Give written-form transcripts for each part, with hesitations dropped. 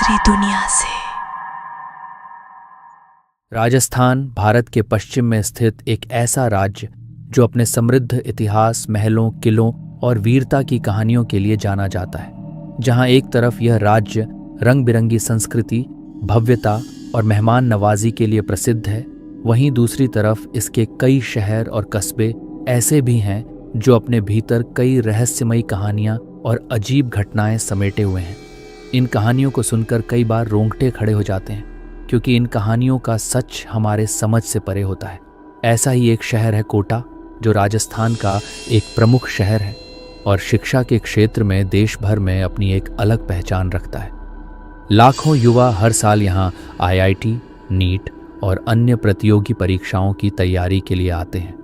दूसरी दुनिया से। राजस्थान भारत के पश्चिम में स्थित एक ऐसा राज्य जो अपने समृद्ध इतिहास, महलों, किलों और वीरता की कहानियों के लिए जाना जाता है। जहां एक तरफ यह राज्य रंग बिरंगी संस्कृति, भव्यता और मेहमान नवाजी के लिए प्रसिद्ध है, वहीं दूसरी तरफ इसके कई शहर और कस्बे ऐसे भी हैं जो अपने भीतर कई रहस्यमयी कहानियां और अजीब घटनाएं समेटे हुए हैं। इन कहानियों को सुनकर कई बार रोंगटे खड़े हो जाते हैं, क्योंकि इन कहानियों का सच हमारे समझ से परे होता है। ऐसा ही एक शहर है कोटा, जो राजस्थान का एक प्रमुख शहर है और शिक्षा के क्षेत्र में देश भर में अपनी एक अलग पहचान रखता है। लाखों युवा हर साल यहाँ IIT, नीट और अन्य प्रतियोगी परीक्षाओं की तैयारी के लिए आते हैं।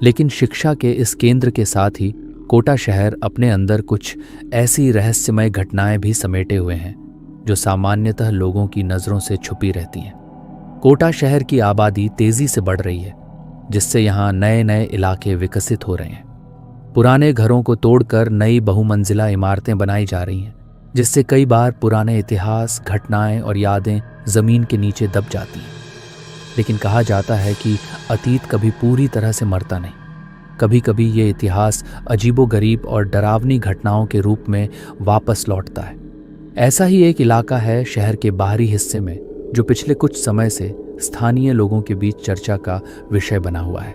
लेकिन शिक्षा के इस केंद्र के साथ ही कोटा शहर अपने अंदर कुछ ऐसी रहस्यमय घटनाएं भी समेटे हुए हैं जो सामान्यतः लोगों की नज़रों से छुपी रहती हैं। कोटा शहर की आबादी तेजी से बढ़ रही है, जिससे यहाँ नए नए इलाके विकसित हो रहे हैं। पुराने घरों को तोड़कर नई बहुमंजिला इमारतें बनाई जा रही हैं, जिससे कई बार पुराने इतिहास, घटनाएं और यादें जमीन के नीचे दब जाती हैं। लेकिन कहा जाता है कि अतीत कभी पूरी तरह से मरता नहीं। कभी कभी ये इतिहास अजीबोगरीब और डरावनी घटनाओं के रूप में वापस लौटता है। ऐसा ही एक इलाका है शहर के बाहरी हिस्से में, जो पिछले कुछ समय से स्थानीय लोगों के बीच चर्चा का विषय बना हुआ है।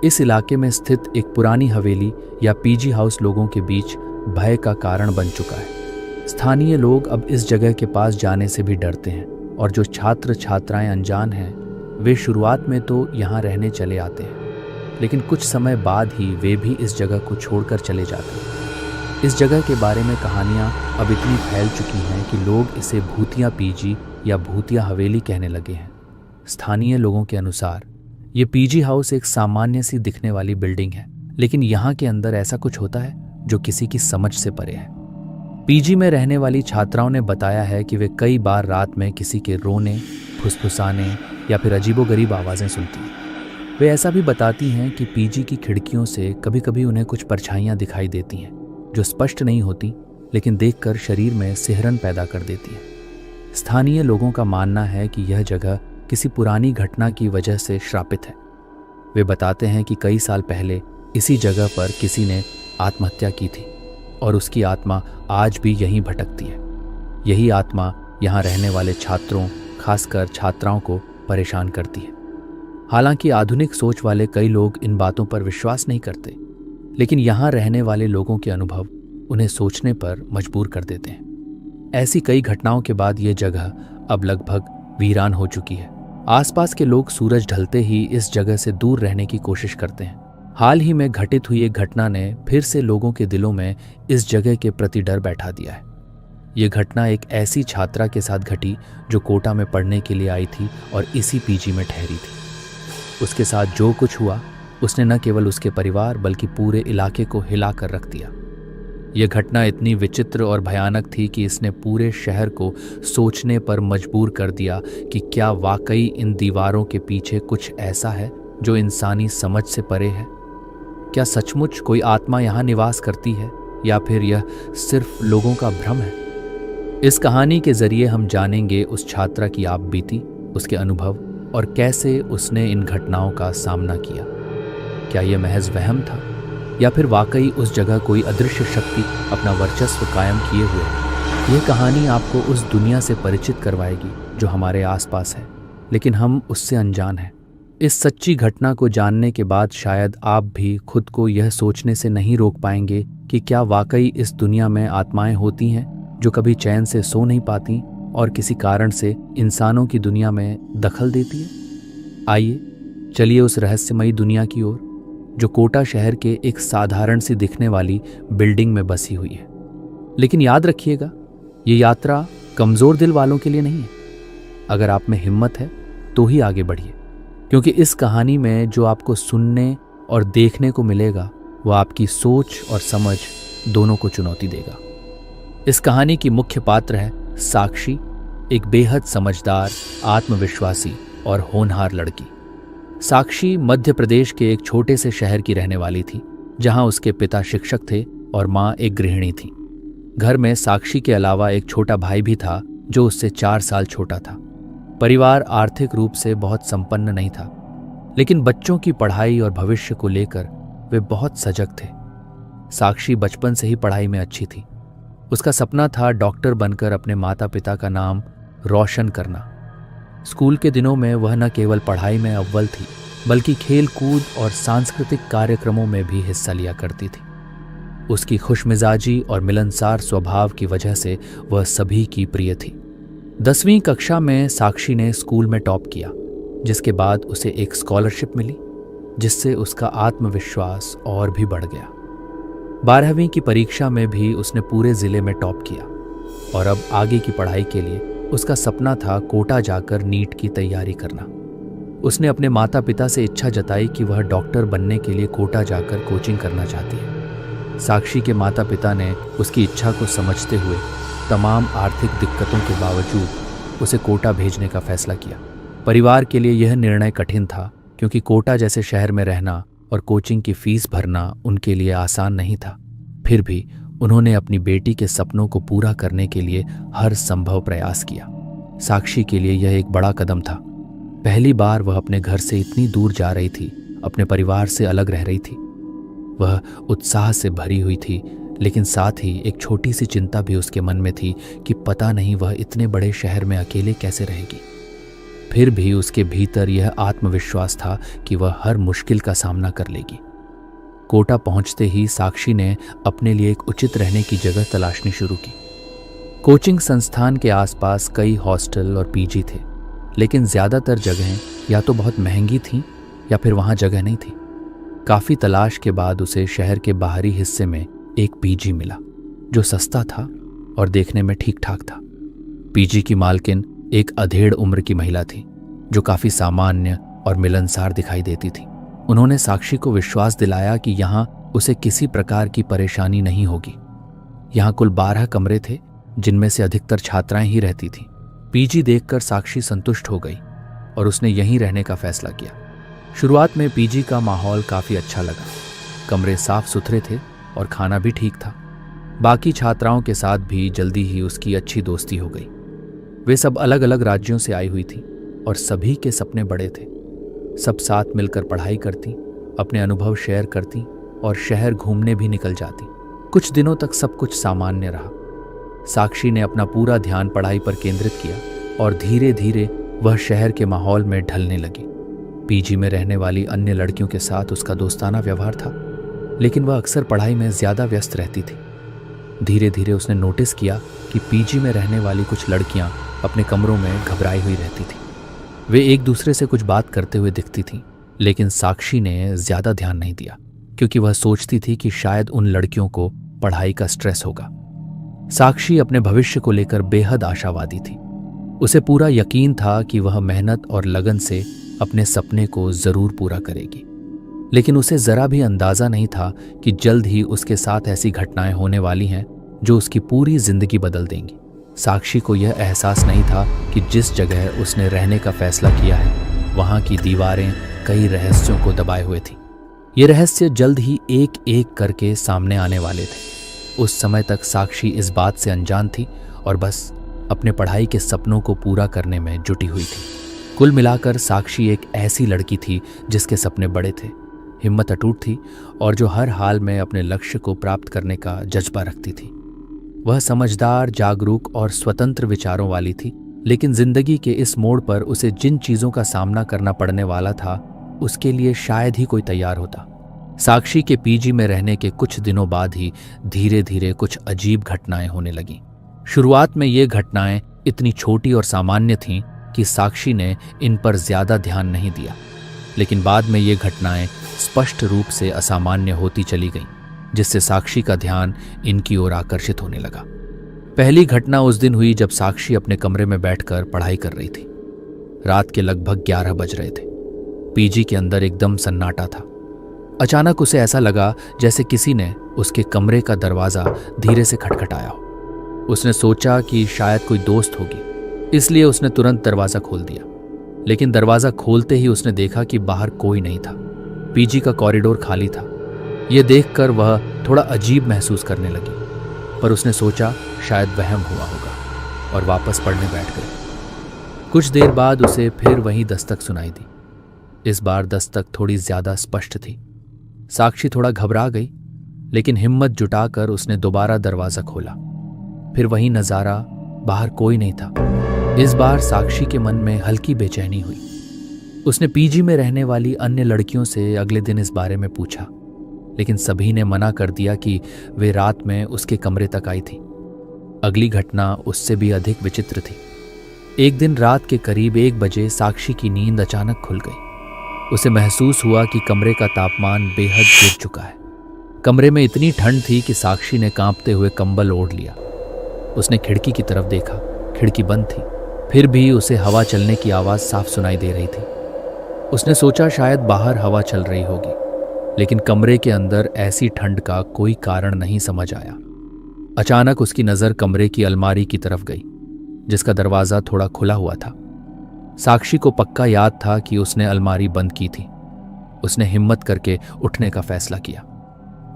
इस इलाके में स्थित एक पुरानी हवेली या PG हाउस लोगों के बीच भय का कारण बन चुका है। स्थानीय लोग अब इस जगह के पास जाने से भी डरते हैं, और जो छात्र छात्राएं अनजान हैं, वे शुरुआत में तो यहाँ रहने चले आते हैं, लेकिन कुछ समय बाद ही वे भी इस जगह को छोड़कर चले जाते हैं। इस जगह के बारे में कहानियाँ अब इतनी फैल चुकी हैं कि लोग इसे भूतिया PG या भूतिया हवेली कहने लगे हैं। स्थानीय लोगों के अनुसार ये PG हाउस एक सामान्य सी दिखने वाली बिल्डिंग है, लेकिन यहाँ के अंदर ऐसा कुछ होता है जो किसी की समझ से परे है। PG में रहने वाली छात्राओं ने बताया है कि वे कई बार रात में किसी के रोने, फुसफुसाने या फिर अजीबोगरीब आवाज़ें सुनती हैं। वे ऐसा भी बताती हैं कि PG की खिड़कियों से कभी कभी उन्हें कुछ परछाइयाँ दिखाई देती हैं, जो स्पष्ट नहीं होती, लेकिन देखकर शरीर में सिहरन पैदा कर देती है। स्थानीय लोगों का मानना है कि यह जगह किसी पुरानी घटना की वजह से श्रापित है। वे बताते हैं कि कई साल पहले इसी जगह पर किसी ने आत्महत्या की थी और उसकी आत्मा आज भी यहीं भटकती है। यही आत्मा यहाँ रहने वाले छात्रों, खासकर छात्राओं को परेशान करती है। हालांकि आधुनिक सोच वाले कई लोग इन बातों पर विश्वास नहीं करते, लेकिन यहाँ रहने वाले लोगों के अनुभव उन्हें सोचने पर मजबूर कर देते हैं। ऐसी कई घटनाओं के बाद ये जगह अब लगभग वीरान हो चुकी है। आसपास के लोग सूरज ढलते ही इस जगह से दूर रहने की कोशिश करते हैं। हाल ही में घटित हुई एक घटना ने फिर से लोगों के दिलों में इस जगह के प्रति डर बैठा दिया है। ये घटना एक ऐसी छात्रा के साथ घटी जो कोटा में पढ़ने के लिए आई थी और इसी PG में ठहरी थी। उसके साथ जो कुछ हुआ, उसने न केवल उसके परिवार बल्कि पूरे इलाके को हिला कर रख दिया। यह घटना इतनी विचित्र और भयानक थी कि इसने पूरे शहर को सोचने पर मजबूर कर दिया कि क्या वाकई इन दीवारों के पीछे कुछ ऐसा है जो इंसानी समझ से परे है। क्या सचमुच कोई आत्मा यहाँ निवास करती है, या फिर यह सिर्फ लोगों का भ्रम है। इस कहानी के जरिए हम जानेंगे उस छात्रा की आप बीती, उसके अनुभव और कैसे उसने इन घटनाओं का सामना किया। क्या यह महज वहम था, या फिर वाकई उस जगह कोई अदृश्य शक्ति अपना वर्चस्व कायम किए हुए है। यह कहानी आपको उस दुनिया से परिचित करवाएगी जो हमारे आसपास है, लेकिन हम उससे अनजान हैं। इस सच्ची घटना को जानने के बाद शायद आप भी खुद को यह सोचने से नहीं रोक पाएंगे कि क्या वाकई इस दुनिया में आत्माएं होती हैं जो कभी चैन से सो नहीं पाती और किसी कारण से इंसानों की दुनिया में दखल देती है। आइए चलिए उस रहस्यमयी दुनिया की ओर जो कोटा शहर के एक साधारण सी दिखने वाली बिल्डिंग में बसी हुई है। लेकिन याद रखिएगा, ये यात्रा कमज़ोर दिल वालों के लिए नहीं है। अगर आप में हिम्मत है तो ही आगे बढ़िए, क्योंकि इस कहानी में जो आपको सुनने और देखने को मिलेगा वह आपकी सोच और समझ दोनों को चुनौती देगा। इस कहानी की मुख्य पात्र है साक्षी, एक बेहद समझदार, आत्मविश्वासी और होनहार लड़की। साक्षी मध्य प्रदेश के एक छोटे से शहर की रहने वाली थी, जहां उसके पिता शिक्षक थे और मां एक गृहिणी थी। घर में साक्षी के अलावा एक छोटा भाई भी था जो उससे 4 साल छोटा था। परिवार आर्थिक रूप से बहुत संपन्न नहीं था, लेकिन बच्चों की पढ़ाई और भविष्य को लेकर वे बहुत सजग थे। साक्षी बचपन से ही पढ़ाई में अच्छी थी। उसका सपना था डॉक्टर बनकर अपने माता पिता का नाम रोशन करना। स्कूल के दिनों में वह न केवल पढ़ाई में अव्वल थी, बल्कि खेल कूद और सांस्कृतिक कार्यक्रमों में भी हिस्सा लिया करती थी। उसकी खुशमिजाजी और मिलनसार स्वभाव की वजह से वह सभी की प्रिय थी। 10वीं कक्षा में साक्षी ने स्कूल में टॉप किया, जिसके बाद उसे एक स्कॉलरशिप मिली, जिससे उसका आत्मविश्वास और भी बढ़ गया। 12वीं की परीक्षा में भी उसने पूरे जिले में टॉप किया और अब आगे की पढ़ाई के लिए उसका सपना था कोटा जाकर नीट की तैयारी करना। उसने अपने माता पिता से इच्छा जताई कि वह डॉक्टर बनने के लिए कोटा जाकर कोचिंग करना चाहती है। साक्षी के माता पिता ने उसकी इच्छा को समझते हुए तमाम आर्थिक दिक्कतों के बावजूद उसे कोटा भेजने का फैसला किया। परिवार के लिए यह निर्णय कठिन था, क्योंकि कोटा जैसे शहर में रहना और कोचिंग की फीस भरना उनके लिए आसान नहीं था। फिर भी उन्होंने अपनी बेटी के सपनों को पूरा करने के लिए हर संभव प्रयास किया। साक्षी के लिए यह एक बड़ा कदम था। पहली बार वह अपने घर से इतनी दूर जा रही थी, अपने परिवार से अलग रह रही थी। वह उत्साह से भरी हुई थी, लेकिन साथ ही एक छोटी सी चिंता भी उसके मन में थी कि पता नहीं वह इतने बड़े शहर में अकेले कैसे रहेगी। फिर भी उसके भीतर यह आत्मविश्वास था कि वह हर मुश्किल का सामना कर लेगी। कोटा पहुंचते ही साक्षी ने अपने लिए एक उचित रहने की जगह तलाशनी शुरू की। कोचिंग संस्थान के आसपास कई हॉस्टल और पीजी थे, लेकिन ज्यादातर जगहें या तो बहुत महंगी थीं या फिर वहां जगह नहीं थी। काफी तलाश के बाद उसे शहर के बाहरी हिस्से में एक पीजी मिला, जो सस्ता था और देखने में ठीक ठाक था। पीजी की मालकिन एक अधेड़ उम्र की महिला थी, जो काफी सामान्य और मिलनसार दिखाई देती थी। उन्होंने साक्षी को विश्वास दिलाया कि यहाँ उसे किसी प्रकार की परेशानी नहीं होगी। यहाँ कुल 12 कमरे थे, जिनमें से अधिकतर छात्राएं ही रहती थीं। पीजी देखकर साक्षी संतुष्ट हो गई और उसने यहीं रहने का फैसला किया। शुरुआत में पीजी का माहौल काफी अच्छा लगा। कमरे साफ सुथरे थे और खाना भी ठीक था। बाकी छात्राओं के साथ भी जल्दी ही उसकी अच्छी दोस्ती हो गई। वे सब अलग अलग राज्यों से आई हुई थी और सभी के सपने बड़े थे। सब साथ मिलकर पढ़ाई करती, अपने अनुभव शेयर करती और शहर घूमने भी निकल जाती। कुछ दिनों तक सब कुछ सामान्य रहा। साक्षी ने अपना पूरा ध्यान पढ़ाई पर केंद्रित किया और धीरे धीरे वह शहर के माहौल में ढलने लगी। पीजी में रहने वाली अन्य लड़कियों के साथ उसका दोस्ताना व्यवहार था, लेकिन वह अक्सर पढ़ाई में ज्यादा व्यस्त रहती थी। धीरे धीरे उसने नोटिस किया कि पीजी में रहने वाली कुछ लड़कियां अपने कमरों में घबराई हुई रहती थीं। वे एक दूसरे से कुछ बात करते हुए दिखती थीं, लेकिन साक्षी ने ज्यादा ध्यान नहीं दिया, क्योंकि वह सोचती थी कि शायद उन लड़कियों को पढ़ाई का स्ट्रेस होगा। साक्षी अपने भविष्य को लेकर बेहद आशावादी थी। उसे पूरा यकीन था कि वह मेहनत और लगन से अपने सपने को जरूर पूरा करेगी, लेकिन उसे जरा भी अंदाजा नहीं था कि जल्द ही उसके साथ ऐसी घटनाएं होने वाली हैं जो उसकी पूरी जिंदगी बदल देंगी। साक्षी को यह एहसास नहीं था कि जिस जगह उसने रहने का फैसला किया है, वहां की दीवारें कई रहस्यों को दबाए हुए थी। ये रहस्य जल्द ही एक एक करके सामने आने वाले थे। उस समय तक साक्षी इस बात से अनजान थी और बस अपने पढ़ाई के सपनों को पूरा करने में जुटी हुई थी। कुल मिलाकर साक्षी एक ऐसी लड़की थी जिसके सपने बड़े थे, हिम्मत अटूट थी और जो हर हाल में अपने लक्ष्य को प्राप्त करने का जज्बा रखती थी। वह समझदार, जागरूक और स्वतंत्र विचारों वाली थी, लेकिन जिंदगी के इस मोड़ पर उसे जिन चीजों का सामना करना पड़ने वाला था, उसके लिए शायद ही कोई तैयार होता। साक्षी के पीजी में रहने के कुछ दिनों बाद ही धीरे धीरे कुछ अजीब घटनाएं होने लगीं। शुरुआत में ये घटनाएं इतनी छोटी और सामान्य थीं कि साक्षी ने इन पर ज्यादा ध्यान नहीं दिया, लेकिन बाद में ये घटनाएं स्पष्ट रूप से असामान्य होती चली गईं, जिससे साक्षी का ध्यान इनकी ओर आकर्षित होने लगा। पहली घटना उस दिन हुई जब साक्षी अपने कमरे में बैठकर पढ़ाई कर रही थी। रात के लगभग 11 बज रहे थे। पीजी के अंदर एकदम सन्नाटा था। अचानक उसे ऐसा लगा जैसे किसी ने उसके कमरे का दरवाजा धीरे से खटखटाया हो। उसने सोचा कि शायद कोई दोस्त होगी, इसलिए उसने तुरंत दरवाजा खोल दिया। लेकिन दरवाजा खोलते ही उसने देखा कि बाहर कोई नहीं था। पीजी का कॉरिडोर खाली था। यह देखकर वह थोड़ा अजीब महसूस करने लगी, पर उसने सोचा शायद वहम हुआ होगा। और वापस पढ़ने बैठ गई। कुछ देर बाद उसे फिर वही दस्तक सुनाई दी। इस बार दस्तक थोड़ी ज्यादा स्पष्ट थी। साक्षी थोड़ा घबरा गई, लेकिन हिम्मत जुटाकर उसने दोबारा दरवाजा खोला। फिर वही नजारा, बाहर कोई नहीं था। इस बार साक्षी के मन में हल्की बेचैनी हुई। उसने पीजी में रहने वाली अन्य लड़कियों से अगले दिन इस बारे में पूछा, लेकिन सभी ने मना कर दिया कि वे रात में उसके कमरे तक आई थी। अगली घटना उससे भी अधिक विचित्र थी। एक दिन रात के करीब 1 बजे साक्षी की नींद अचानक खुल गई। उसे महसूस हुआ कि कमरे का तापमान बेहद गिर चुका है। कमरे में इतनी ठंड थी कि साक्षी ने कांपते हुए कंबल ओढ़ लिया। उसने खिड़की की तरफ देखा, खिड़की बंद थी। फिर भी उसे हवा चलने की आवाज़ साफ सुनाई दे रही थी। उसने सोचा शायद बाहर हवा चल रही होगी, लेकिन कमरे के अंदर ऐसी ठंड का कोई कारण नहीं समझ आया। अचानक उसकी नज़र कमरे की अलमारी की तरफ गई, जिसका दरवाज़ा थोड़ा खुला हुआ था। साक्षी को पक्का याद था कि उसने अलमारी बंद की थी। उसने हिम्मत करके उठने का फैसला किया।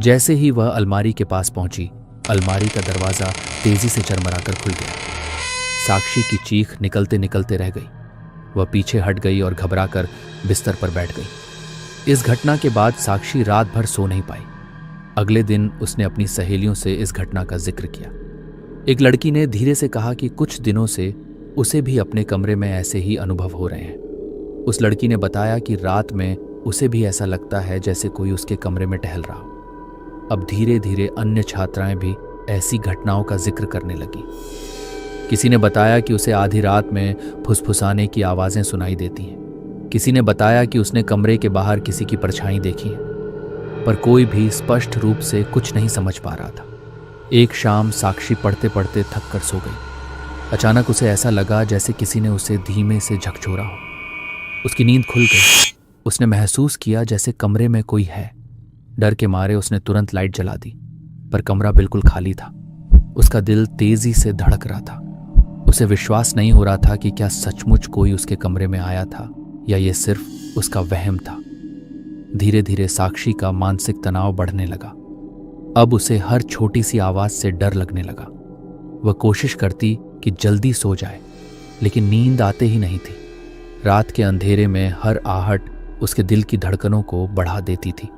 जैसे ही वह अलमारी के पास पहुंची, अलमारी का दरवाज़ा तेजी से चरमराकर खुल गया। साक्षी की चीख निकलते निकलते रह गई। वह पीछे हट गई और घबराकर बिस्तर पर बैठ गई। इस घटना के बाद साक्षी रात भर सो नहीं पाई। अगले दिन उसने अपनी सहेलियों से इस घटना का जिक्र किया। एक लड़की ने धीरे से कहा कि कुछ दिनों से उसे भी अपने कमरे में ऐसे ही अनुभव हो रहे हैं। उस लड़की ने बताया कि रात में उसे भी ऐसा लगता है जैसे कोई उसके कमरे में टहल रहा हो। अब धीरे धीरे अन्य छात्राएं भी ऐसी घटनाओं का जिक्र करने लगी। किसी ने बताया कि उसे आधी रात में फुसफुसाने की आवाज़ें सुनाई देती हैं। किसी ने बताया कि उसने कमरे के बाहर किसी की परछाई देखी है, पर कोई भी स्पष्ट रूप से कुछ नहीं समझ पा रहा था। एक शाम साक्षी पढ़ते पढ़ते थक कर सो गई। अचानक उसे ऐसा लगा जैसे किसी ने उसे धीमे से झकझोरा हो। उसकी नींद खुल गई। उसने महसूस किया जैसे कमरे में कोई है। डर के मारे उसने तुरंत लाइट जला दी, पर कमरा बिल्कुल खाली था। उसका दिल तेजी से धड़क रहा था। उसे विश्वास नहीं हो रहा था कि क्या सचमुच कोई उसके कमरे में आया था या ये सिर्फ उसका वहम था। धीरे धीरे साक्षी का मानसिक तनाव बढ़ने लगा। अब उसे हर छोटी सी आवाज से डर लगने लगा। वह कोशिश करती कि जल्दी सो जाए, लेकिन नींद आते ही नहीं थी। रात के अंधेरे में हर आहट उसके दिल की धड़कनों को बढ़ा देती थी।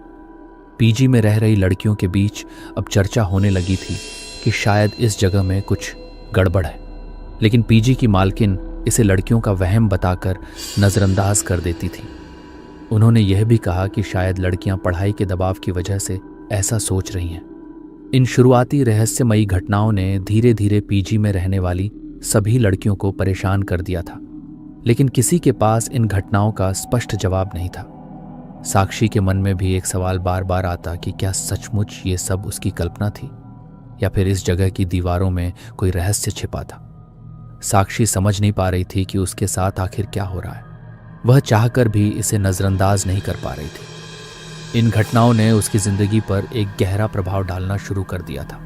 पीजी में रह रही लड़कियों के बीच अब चर्चा होने लगी थी कि शायद इस जगह में कुछ गड़बड़ है, लेकिन पीजी की मालकिन इसे लड़कियों का वहम बताकर नज़रअंदाज कर देती थी। उन्होंने यह भी कहा कि शायद लड़कियां पढ़ाई के दबाव की वजह से ऐसा सोच रही हैं। इन शुरुआती रहस्यमयी घटनाओं ने धीरे धीरे पीजी में रहने वाली सभी लड़कियों को परेशान कर दिया था, लेकिन किसी के पास इन घटनाओं का स्पष्ट जवाब नहीं था। साक्षी के मन में भी एक सवाल बार बार आता कि क्या सचमुच ये सब उसकी कल्पना थी या फिर इस जगह की दीवारों में कोई रहस्य छिपा था। साक्षी समझ नहीं पा रही थी कि उसके साथ आखिर क्या हो रहा है। वह चाहकर भी इसे नज़रअंदाज नहीं कर पा रही थी। इन घटनाओं ने उसकी ज़िंदगी पर एक गहरा प्रभाव डालना शुरू कर दिया था,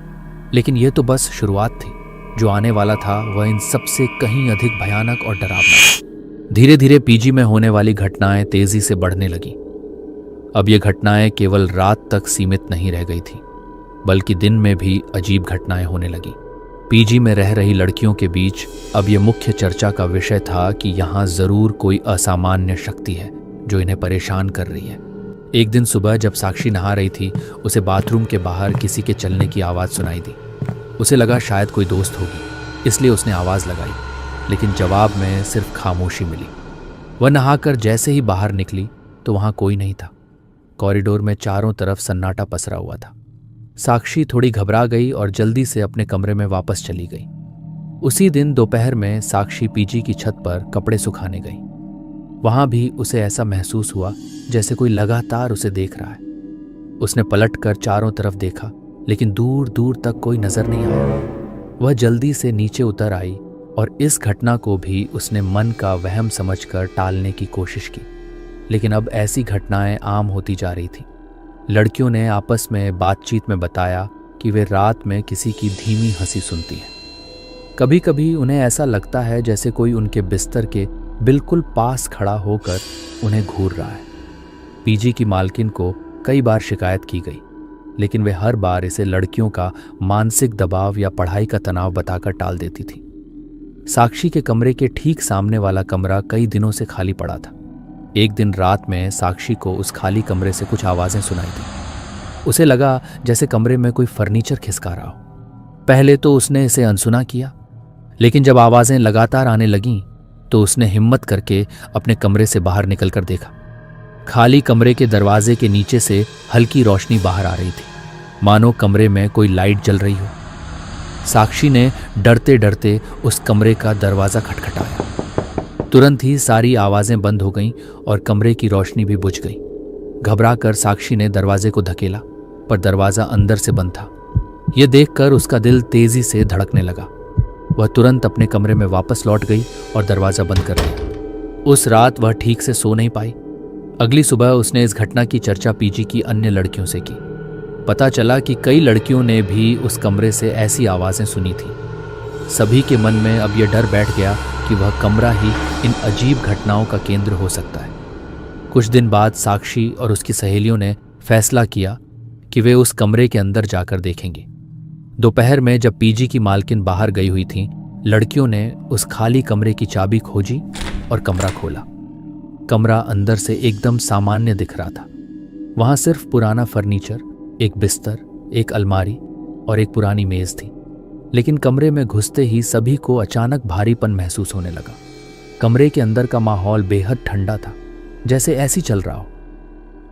लेकिन यह तो बस शुरुआत थी। जो आने वाला था वह इन सबसे कहीं अधिक भयानक और डरावना था। धीरे धीरे पीजी में होने वाली घटनाएं तेजी से बढ़ने लगीं। अब ये घटनाएं केवल रात तक सीमित नहीं रह गई थी, बल्कि दिन में भी अजीब घटनाएं होने लगीं। पीजी में रह रही लड़कियों के बीच अब ये मुख्य चर्चा का विषय था कि यहाँ ज़रूर कोई असामान्य शक्ति है जो इन्हें परेशान कर रही है। एक दिन सुबह जब साक्षी नहा रही थी, उसे बाथरूम के बाहर किसी के चलने की आवाज़ सुनाई दी। उसे लगा शायद कोई दोस्त होगी, इसलिए उसने आवाज़ लगाई, लेकिन जवाब में सिर्फ खामोशी मिली। वह नहाकर जैसे ही बाहर निकली तो वहाँ कोई नहीं था। कॉरिडोर में चारों तरफ सन्नाटा पसरा हुआ था। साक्षी थोड़ी घबरा गई और जल्दी से अपने कमरे में वापस चली गई। उसी दिन दोपहर में साक्षी पीजी की छत पर कपड़े सुखाने गई। वहां भी उसे ऐसा महसूस हुआ जैसे कोई लगातार उसे देख रहा है। उसने पलटकर चारों तरफ देखा, लेकिन दूर दूर तक कोई नजर नहीं आया। वह जल्दी से नीचे उतर आई और इस घटना को भी उसने मन का वहम समझकर टालने की कोशिश की, लेकिन अब ऐसी घटनाएं आम होती जा रही थी। लड़कियों ने आपस में बातचीत में बताया कि वे रात में किसी की धीमी हंसी सुनती हैं। कभी कभी उन्हें ऐसा लगता है जैसे कोई उनके बिस्तर के बिल्कुल पास खड़ा होकर उन्हें घूर रहा है। पीजी की मालकिन को कई बार शिकायत की गई, लेकिन वे हर बार इसे लड़कियों का मानसिक दबाव या पढ़ाई का तनाव बताकर टाल देती थी। साक्षी के कमरे के ठीक सामने वाला कमरा कई दिनों से खाली पड़ा था। एक दिन रात में साक्षी को उस खाली कमरे से कुछ आवाजें सुनाई दी। उसे लगा जैसे कमरे में कोई फर्नीचर खिसका रहा हो। पहले तो उसने इसे अनसुना किया, लेकिन जब आवाजें लगातार आने लगीं तो उसने हिम्मत करके अपने कमरे से बाहर निकलकर देखा। खाली कमरे के दरवाजे के नीचे से हल्की रोशनी बाहर आ रही थी, मानो कमरे में कोई लाइट जल रही हो। साक्षी ने डरते डरते उस कमरे का दरवाजा खटखटाया। तुरंत ही सारी आवाजें बंद हो गईं और कमरे की रोशनी भी बुझ गई। घबराकर साक्षी ने दरवाजे को धकेला, पर दरवाजा अंदर से बंद था। यह देखकर उसका दिल तेजी से धड़कने लगा। वह तुरंत अपने कमरे में वापस लौट गई और दरवाजा बंद कर दिया। उस रात वह ठीक से सो नहीं पाई। अगली सुबह उसने इस घटना की चर्चा पीजी की अन्य लड़कियों से की। पता चला कि कई लड़कियों ने भी उस कमरे से ऐसी आवाजें सुनी थी। सभी के मन में अब यह डर बैठ गया कि वह कमरा ही इन अजीब घटनाओं का केंद्र हो सकता है। कुछ दिन बाद साक्षी और उसकी सहेलियों ने फैसला किया कि वे उस कमरे के अंदर जाकर देखेंगे। दोपहर में जब पीजी की मालकिन बाहर गई हुई थी, लड़कियों ने उस खाली कमरे की चाबी खोजी और कमरा खोला। कमरा अंदर से एकदम सामान्य दिख रहा था। वहां सिर्फ पुराना फर्नीचर, एक बिस्तर, एक अलमारी और एक पुरानी मेज थी। लेकिन कमरे में घुसते ही सभी को अचानक भारीपन महसूस होने लगा। कमरे के अंदर का माहौल बेहद ठंडा था, जैसे ऐसी चल रहा हो।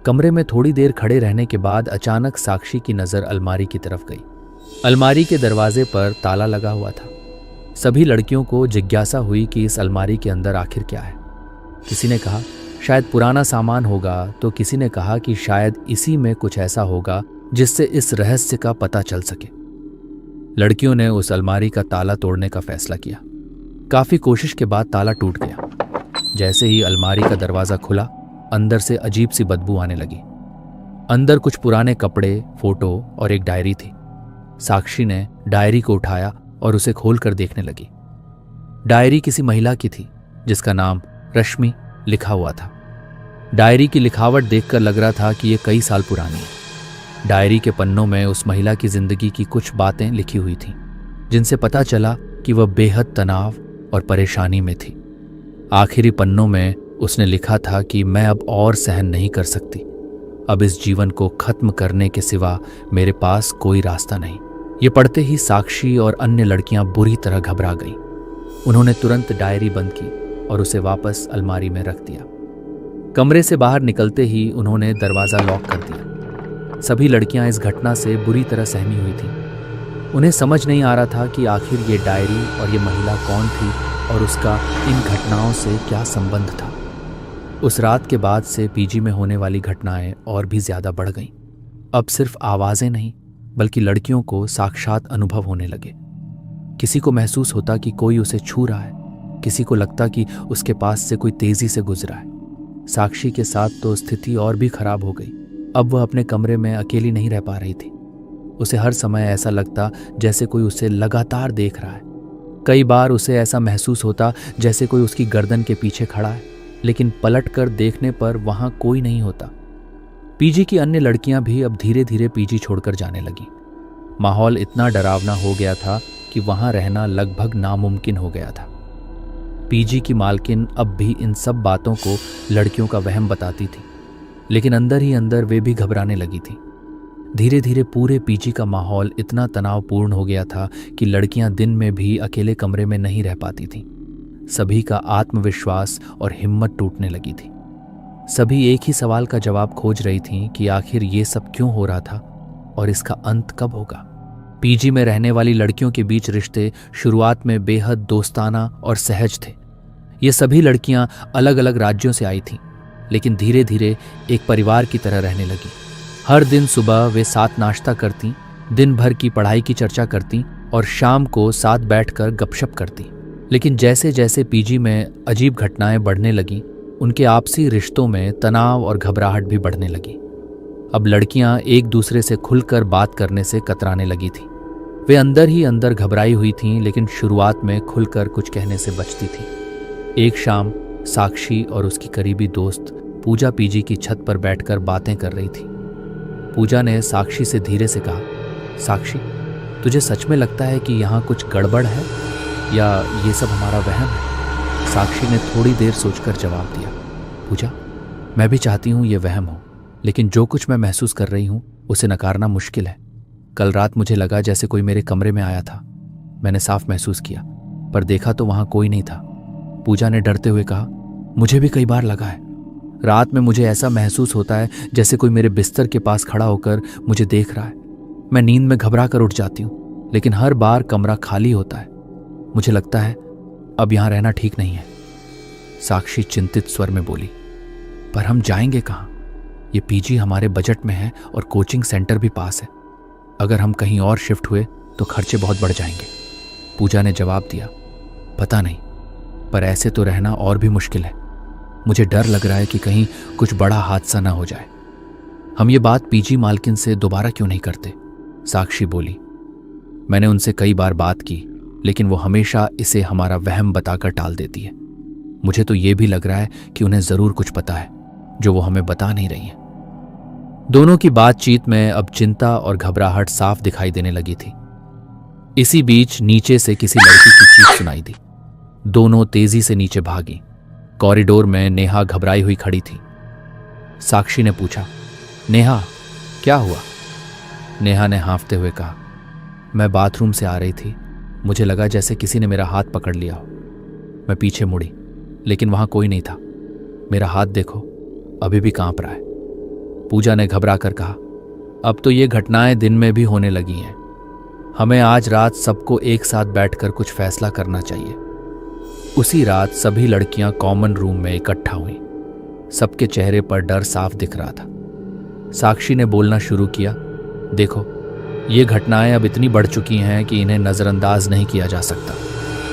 कमरे में थोड़ी देर खड़े रहने के बाद अचानक साक्षी की नजर अलमारी की तरफ गई। अलमारी के दरवाजे पर ताला लगा हुआ था। सभी लड़कियों को जिज्ञासा हुई कि इस अलमारी के अंदर आखिर क्या है। किसी ने कहा शायद पुराना सामान होगा, तो किसी ने कहा कि शायद इसी में कुछ ऐसा होगा जिससे इस रहस्य का पता चल सके। लड़कियों ने उस अलमारी का ताला तोड़ने का फैसला किया। काफी कोशिश के बाद ताला टूट गया। जैसे ही अलमारी का दरवाजा खुला, अंदर से अजीब सी बदबू आने लगी। अंदर कुछ पुराने कपड़े, फोटो और एक डायरी थी। साक्षी ने डायरी को उठाया और उसे खोलकर देखने लगी। डायरी किसी महिला की थी जिसका नाम रश्मि लिखा हुआ था। डायरी की लिखावट देखकर लग रहा था कि यह कई साल पुरानी है। डायरी के पन्नों में उस महिला की जिंदगी की कुछ बातें लिखी हुई थीं, जिनसे पता चला कि वह बेहद तनाव और परेशानी में थी। आखिरी पन्नों में उसने लिखा था कि मैं अब और सहन नहीं कर सकती। अब इस जीवन को खत्म करने के सिवा मेरे पास कोई रास्ता नहीं। ये पढ़ते ही साक्षी और अन्य लड़कियां बुरी तरह घबरा गईं। उन्होंने तुरंत डायरी बंद की और उसे वापस अलमारी में रख दिया। कमरे से बाहर निकलते ही उन्होंने दरवाजा लॉक कर दिया। सभी लड़कियां इस घटना से बुरी तरह सहमी हुई थीं। उन्हें समझ नहीं आ रहा था कि आखिर ये डायरी और ये महिला कौन थी और उसका इन घटनाओं से क्या संबंध था। उस रात के बाद से पीजी में होने वाली घटनाएं और भी ज्यादा बढ़ गईं। अब सिर्फ आवाजें नहीं, बल्कि लड़कियों को साक्षात अनुभव होने लगे। किसी को महसूस होता कि कोई उसे छू रहा है, किसी को लगता कि उसके पास से कोई तेजी से गुजरा है। साक्षी के साथ तो स्थिति और भी खराब हो गई। अब वह अपने कमरे में अकेली नहीं रह पा रही थी। उसे हर समय ऐसा लगता जैसे कोई उसे लगातार देख रहा है। कई बार उसे ऐसा महसूस होता जैसे कोई उसकी गर्दन के पीछे खड़ा है, लेकिन पलटकर देखने पर वहां कोई नहीं होता। पीजी की अन्य लड़कियां भी अब धीरे धीरे पीजी छोड़कर जाने लगी। माहौल इतना डरावना हो गया था कि वहां रहना लगभग नामुमकिन हो गया था। पीजी की मालकिन अब भी इन सब बातों को लड़कियों का वहम बताती थी, लेकिन अंदर ही अंदर वे भी घबराने लगी थी। धीरे धीरे पूरे पीजी का माहौल इतना तनावपूर्ण हो गया था कि लड़कियां दिन में भी अकेले कमरे में नहीं रह पाती थीं। सभी का आत्मविश्वास और हिम्मत टूटने लगी थी। सभी एक ही सवाल का जवाब खोज रही थीं कि आखिर ये सब क्यों हो रहा था और इसका अंत कब होगा। पीजी में रहने वाली लड़कियों के बीच रिश्ते शुरुआत में बेहद दोस्ताना और सहज थे। ये सभी लड़कियां अलग अलग राज्यों से आई थीं, लेकिन धीरे धीरे एक परिवार की तरह रहने लगी। हर दिन सुबह वे साथ नाश्ता करती, दिन भर की पढ़ाई की चर्चा करती और शाम को साथ बैठकर गपशप करती। लेकिन जैसे जैसे पीजी में अजीब घटनाएं बढ़ने लगीं, उनके आपसी रिश्तों में तनाव और घबराहट भी बढ़ने लगी। अब लड़कियां एक दूसरे से खुलकर बात करने से कतराने लगी थीं। वे अंदर ही अंदर घबराई हुई थीं, लेकिन शुरुआत में खुलकर कुछ कहने से बचती थीं। एक शाम साक्षी और उसकी करीबी दोस्त पूजा पीजी की छत पर बैठकर बातें कर रही थी। पूजा ने साक्षी से धीरे से कहा, साक्षी, तुझे सच में लगता है कि यहाँ कुछ गड़बड़ है? या ये सब हमारा वहम है? साक्षी ने थोड़ी देर सोचकर जवाब दिया। पूजा, मैं भी चाहती हूँ ये वहम हो, लेकिन जो कुछ मैं महसूस कर रही हूँ उसे नकारना मुश्किल है। कल रात मुझे लगा जैसे कोई मेरे कमरे में आया था। मैंने साफ महसूस किया, पर देखा तो वहां कोई नहीं था। पूजा ने डरते हुए कहा, मुझे भी कई बार लगा है। रात में मुझे ऐसा महसूस होता है जैसे कोई मेरे बिस्तर के पास खड़ा होकर मुझे देख रहा है। मैं नींद में घबरा कर उठ जाती हूँ, लेकिन हर बार कमरा खाली होता है। मुझे लगता है अब यहाँ रहना ठीक नहीं है। साक्षी चिंतित स्वर में बोली, पर हम जाएंगे कहाँ? ये पीजी हमारे बजट में है और कोचिंग सेंटर भी पास है। अगर हम कहीं और शिफ्ट हुए तो खर्चे बहुत बढ़ जाएंगे। पूजा ने जवाब दिया, पता नहीं, पर ऐसे तो रहना और भी मुश्किल है। मुझे डर लग रहा है कि कहीं कुछ बड़ा हादसा ना हो जाए। हम ये बात पीजी मालकिन से दोबारा क्यों नहीं करते? साक्षी बोली, मैंने उनसे कई बार बात की, लेकिन वो हमेशा इसे हमारा वहम बताकर टाल देती है। मुझे तो ये भी लग रहा है कि उन्हें जरूर कुछ पता है जो वो हमें बता नहीं रही है। दोनों की बातचीत में अब चिंता और घबराहट साफ दिखाई देने लगी थी। इसी बीच नीचे से किसी लड़की की चीख सुनाई दी। दोनों तेजी से नीचे भागी। कॉरिडोर में नेहा घबराई हुई खड़ी थी। साक्षी ने पूछा, नेहा, क्या हुआ? नेहा ने हाँफते हुए कहा, मैं बाथरूम से आ रही थी। मुझे लगा जैसे किसी ने मेरा हाथ पकड़ लिया हो। मैं पीछे मुड़ी, लेकिन वहां कोई नहीं था। मेरा हाथ देखो, अभी भी कांप रहा है। पूजा ने घबरा कर कहा, अब तो ये घटनाएं दिन में भी होने लगी हैं। हमें आज रात सबको एक साथ बैठकर कुछ फैसला करना चाहिए। उसी रात सभी लड़कियां कॉमन रूम में इकट्ठा हुई। सबके चेहरे पर डर साफ दिख रहा था। साक्षी ने बोलना शुरू किया, देखो, ये घटनाएं अब इतनी बढ़ चुकी हैं कि इन्हें नज़रअंदाज नहीं किया जा सकता।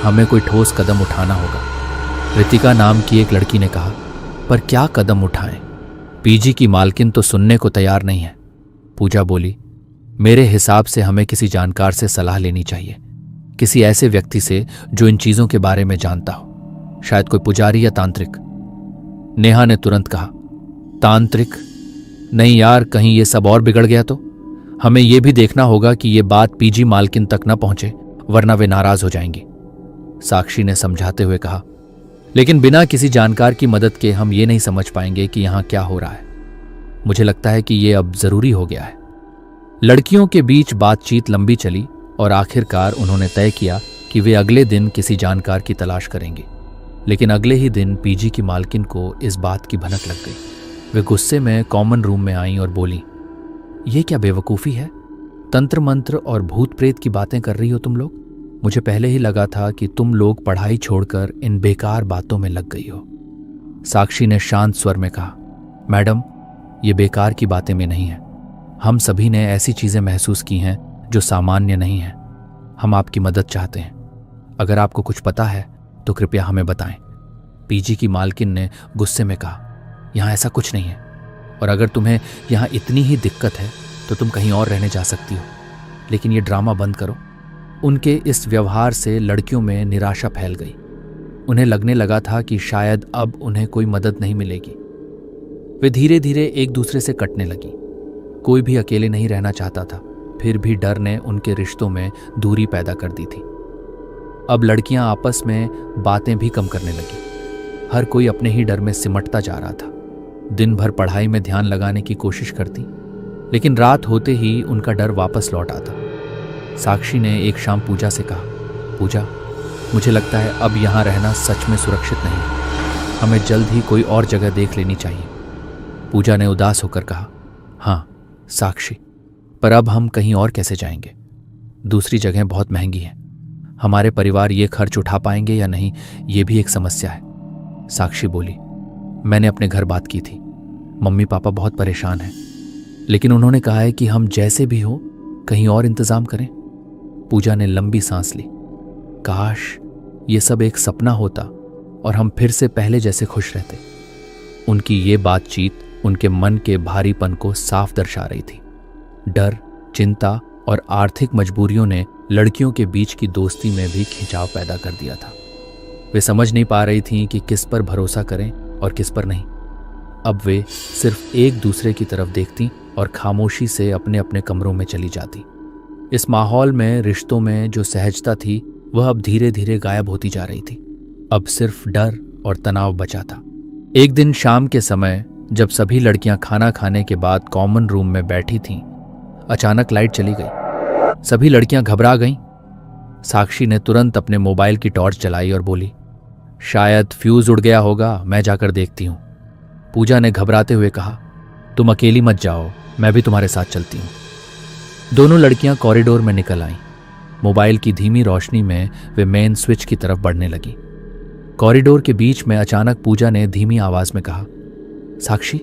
हमें कोई ठोस कदम उठाना होगा। रितिका नाम की एक लड़की ने कहा, पर क्या कदम उठाएं? पीजी की मालकिन तो सुनने को तैयार नहीं है। पूजा बोली, मेरे हिसाब से हमें किसी जानकार से सलाह लेनी चाहिए, किसी ऐसे व्यक्ति से जो इन चीजों के बारे में जानता हो, शायद कोई पुजारी या तांत्रिक। नेहा ने तुरंत कहा, तांत्रिक? नहीं यार, कहीं ये सब और बिगड़ गया तो? हमें यह भी देखना होगा कि ये बात पीजी मालकिन तक न पहुंचे, वरना वे नाराज हो जाएंगी। साक्षी ने समझाते हुए कहा, लेकिन बिना किसी जानकार की मदद के हम ये नहीं समझ पाएंगे कि यहां क्या हो रहा है। मुझे लगता है कि ये अब जरूरी हो गया है। लड़कियों के बीच बातचीत लंबी चली और आखिरकार उन्होंने तय किया कि वे अगले दिन किसी जानकार की तलाश करेंगे। लेकिन अगले ही दिन पीजी की मालकिन को इस बात की भनक लग गई। वे गुस्से में कॉमन रूम में आईं और बोली, ये क्या बेवकूफ़ी है? तंत्र मंत्र और भूत प्रेत की बातें कर रही हो तुम लोग। मुझे पहले ही लगा था कि तुम लोग पढ़ाई छोड़कर इन बेकार बातों में लग गई हो। साक्षी ने शांत स्वर में कहा, मैडम, ये बेकार की बातें में नहीं है। हम सभी ने ऐसी चीजें महसूस की हैं जो सामान्य नहीं हैं। हम आपकी मदद चाहते हैं। अगर आपको कुछ पता है तो कृपया हमें बताएं। पीजी की मालकिन ने गुस्से में कहा, यहाँ ऐसा कुछ नहीं है, और अगर तुम्हें यहाँ इतनी ही दिक्कत है तो तुम कहीं और रहने जा सकती हो, लेकिन ये ड्रामा बंद करो। उनके इस व्यवहार से लड़कियों में निराशा फैल गई। उन्हें लगने लगा था कि शायद अब उन्हें कोई मदद नहीं मिलेगी। वे धीरे धीरे एक दूसरे से कटने लगी। कोई भी अकेले नहीं रहना चाहता था, फिर भी डर ने उनके रिश्तों में दूरी पैदा कर दी थी। अब लड़कियां आपस में बातें भी कम करने लगी। हर कोई अपने ही डर में सिमटता जा रहा था। दिन भर पढ़ाई में ध्यान लगाने की कोशिश करती, लेकिन रात होते ही उनका डर वापस लौट आता। साक्षी ने एक शाम पूजा से कहा, पूजा, मुझे लगता है अब यहाँ रहना सच में सुरक्षित नहीं है। हमें जल्द ही कोई और जगह देख लेनी चाहिए। पूजा ने उदास होकर कहा, हाँ साक्षी, पर अब हम कहीं और कैसे जाएंगे? दूसरी जगह बहुत महंगी हैं। हमारे परिवार ये खर्च उठा पाएंगे या नहीं, ये भी एक समस्या है। साक्षी बोली, मैंने अपने घर बात की थी। मम्मी पापा बहुत परेशान हैं, लेकिन उन्होंने कहा है कि हम जैसे भी हो कहीं और इंतजाम करें। पूजा ने लंबी सांस ली। काश ये सब एक सपना होता और हम फिर से पहले जैसे खुश रहते। उनकी ये बातचीत उनके मन के भारीपन को साफ दर्शा रही थी। डर, चिंता और आर्थिक मजबूरियों ने लड़कियों के बीच की दोस्ती में भी खिंचाव पैदा कर दिया था। वे समझ नहीं पा रही थीं कि किस पर भरोसा करें और किस पर नहीं। अब वे सिर्फ एक दूसरे की तरफ देखती और खामोशी से अपने अपने कमरों में चली जाती। इस माहौल में रिश्तों में जो सहजता थी वह अब धीरे धीरे गायब होती जा रही थी। अब सिर्फ डर और तनाव बचा था। एक दिन शाम के समय जब सभी लड़कियां खाना खाने के बाद कॉमन रूम में बैठी थीं, अचानक लाइट चली गई। सभी लड़कियां घबरा गईं। साक्षी ने तुरंत अपने मोबाइल की टॉर्च जलाई और बोली, शायद फ्यूज उड़ गया होगा, मैं जाकर देखती हूं। पूजा ने घबराते हुए कहा, तुम अकेली मत जाओ, मैं भी तुम्हारे साथ चलती हूं। दोनों लड़कियां कॉरिडोर में निकल आईं। मोबाइल की धीमी रोशनी में वे मेन स्विच की तरफ बढ़ने लगी। कॉरिडोर के बीच में अचानक पूजा ने धीमी आवाज में कहा, साक्षी,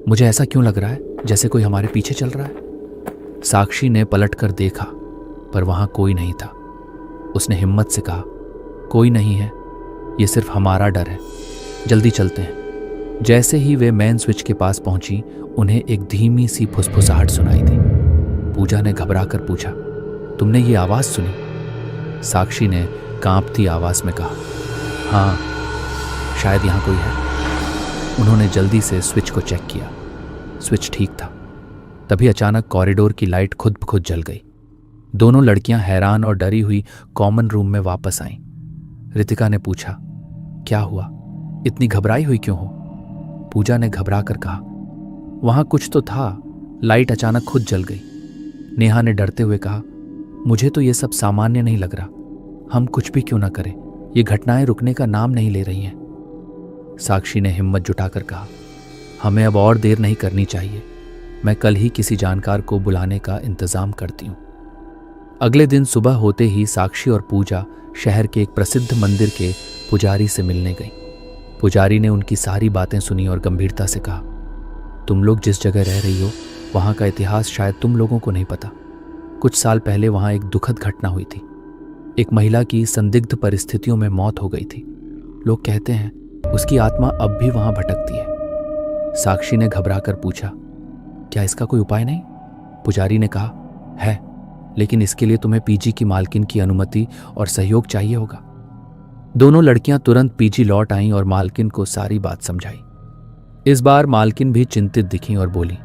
मुझे ऐसा क्यों लग रहा है जैसे कोई हमारे पीछे चल रहा है। साक्षी ने पलटकर देखा, पर वहां कोई नहीं था। उसने हिम्मत से कहा, कोई नहीं है, ये सिर्फ हमारा डर है, जल्दी चलते हैं। जैसे ही वे मेन स्विच के पास पहुंची, उन्हें एक धीमी सी फुसफुसाहट सुनाई दी। पूजा ने घबरा कर पूछा, तुमने ये आवाज सुनी? साक्षी ने कांपती आवाज में कहा, हाँ, शायद यहां कोई है। उन्होंने जल्दी से स्विच को चेक किया। स्विच ठीक था। तभी अचानक कॉरिडोर की लाइट खुद ब खुद जल गई। दोनों लड़कियां हैरान और डरी हुई कॉमन रूम में वापस आईं। रितिका ने पूछा, क्या हुआ, इतनी घबराई हुई क्यों हो? पूजा ने घबरा कर कहा, वहां कुछ तो था, लाइट अचानक खुद जल गई। नेहा ने डरते हुए कहा, मुझे तो ये सब सामान्य नहीं लग रहा, हम कुछ भी क्यों ना करें, ये घटनाएं रुकने का नाम नहीं ले रही हैं। साक्षी ने हिम्मत जुटाकर कहा, हमें अब और देर नहीं करनी चाहिए, मैं कल ही किसी जानकार को बुलाने का इंतजाम करती हूँ। अगले दिन सुबह होते ही साक्षी और पूजा शहर के एक प्रसिद्ध मंदिर के पुजारी से मिलने गई। पुजारी ने उनकी सारी बातें सुनी और गंभीरता से कहा, तुम लोग जिस जगह रह रही हो वहाँ का इतिहास शायद तुम लोगों को नहीं पता। कुछ साल पहले वहाँ एक दुखद घटना हुई थी। एक महिला की संदिग्ध परिस्थितियों में मौत हो गई थी। लोग कहते हैं उसकी आत्मा अब भी वहाँ भटकती है। साक्षी ने घबराकर पूछा, क्या इसका कोई उपाय नहीं? पुजारी ने कहा, है, लेकिन इसके लिए तुम्हें पीजी की मालकिन की अनुमति और सहयोग चाहिए होगा। दोनों लड़कियां तुरंत पीजी लौट आईं और मालकिन को सारी बात समझाई। इस बार मालकिन भी चिंतित दिखीं और बोली,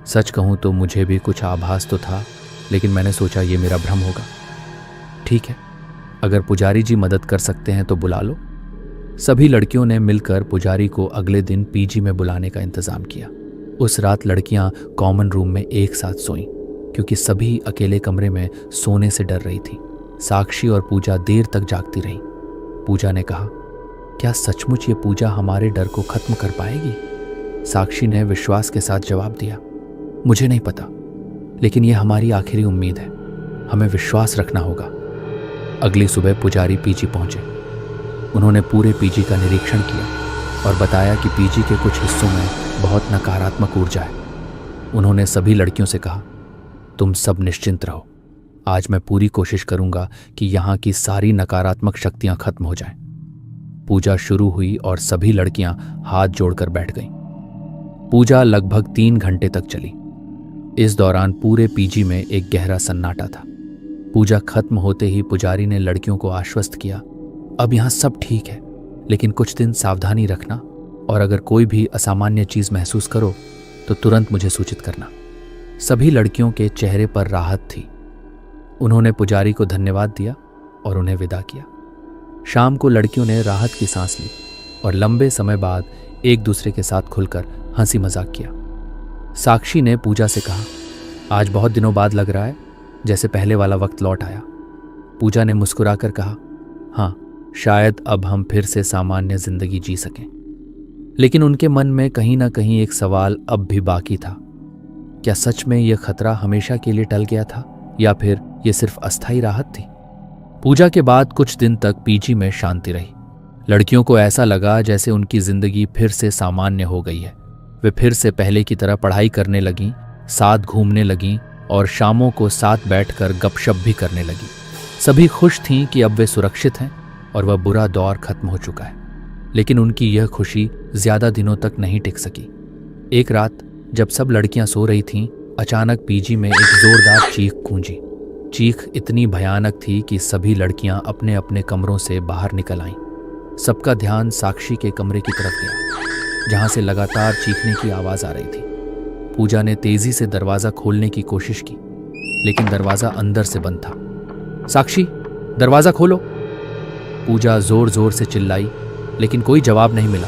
सच कहूं तो मुझे भी कुछ आभास तो था, लेकिन मैंने सोचा ये मेरा भ्रम होगा। ठीक है, अगर पुजारी जी मदद कर सकते हैं तो बुला लो। सभी लड़कियों ने मिलकर पुजारी को अगले दिन पीजी में बुलाने का इंतजाम किया। उस रात लड़कियां कॉमन रूम में एक साथ सोईं, क्योंकि सभी अकेले कमरे में सोने से डर रही थी। साक्षी और पूजा देर तक जागती रहीं। पूजा ने कहा, क्या सचमुच ये पूजा हमारे डर को खत्म कर पाएगी? साक्षी ने विश्वास के साथ जवाब दिया, मुझे नहीं पता, लेकिन ये हमारी आखिरी उम्मीद है, हमें विश्वास रखना होगा। अगली सुबह पुजारी पीजी पहुंचे। उन्होंने पूरे पीजी का निरीक्षण किया और बताया कि पीजी के कुछ हिस्सों में बहुत नकारात्मक ऊर्जा है। उन्होंने सभी लड़कियों से कहा, तुम सब निश्चिंत रहो, आज मैं पूरी कोशिश करूंगा कि यहाँ की सारी नकारात्मक शक्तियां खत्म हो जाएं। पूजा शुरू हुई और सभी लड़कियां हाथ जोड़कर बैठ गईं। पूजा लगभग 3 घंटे तक चली। इस दौरान पूरे पीजी में एक गहरा सन्नाटा था। पूजा खत्म होते ही पुजारी ने लड़कियों को आश्वस्त किया, अब यहाँ सब ठीक है, लेकिन कुछ दिन सावधानी रखना और अगर कोई भी असामान्य चीज महसूस करो तो तुरंत मुझे सूचित करना। सभी लड़कियों के चेहरे पर राहत थी। उन्होंने पुजारी को धन्यवाद दिया और उन्हें विदा किया। शाम को लड़कियों ने राहत की सांस ली और लंबे समय बाद एक दूसरे के साथ खुलकर हंसी मजाक किया। साक्षी ने पूजा से कहा, आज बहुत दिनों बाद लग रहा है जैसे पहले वाला वक्त लौट आया। पूजा ने मुस्कुराकर कहा, हाँ, शायद अब हम फिर से सामान्य जिंदगी जी सकें। लेकिन उनके मन में कहीं ना कहीं एक सवाल अब भी बाकी था, क्या सच में यह खतरा हमेशा के लिए टल गया था या फिर यह सिर्फ अस्थायी राहत थी? पूजा के बाद कुछ दिन तक पीजी में शांति रही। लड़कियों को ऐसा लगा जैसे उनकी जिंदगी फिर से सामान्य हो गई है। वे फिर से पहले की तरह पढ़ाई करने लगीं, साथ घूमने लगीं और शामों को साथ बैठकर गपशप भी करने लगीं। सभी खुश थीं कि अब वे सुरक्षित हैं और वह बुरा दौर खत्म हो चुका है। लेकिन उनकी यह खुशी ज्यादा दिनों तक नहीं टिक सकी। एक रात जब सब लड़कियां सो रही थीं, अचानक पीजी में एक जोरदार चीख गूंजी। चीख इतनी भयानक थी कि सभी लड़कियां अपने अपने कमरों से बाहर निकल आईं। सबका ध्यान साक्षी के कमरे की तरफ गया, जहां से लगातार चीखने की आवाज आ रही थी। पूजा ने तेजी से दरवाजा खोलने की कोशिश की, लेकिन दरवाजा अंदर से बंद था। साक्षी, दरवाजा खोलो। पूजा जोर जोर से चिल्लाई, लेकिन कोई जवाब नहीं मिला।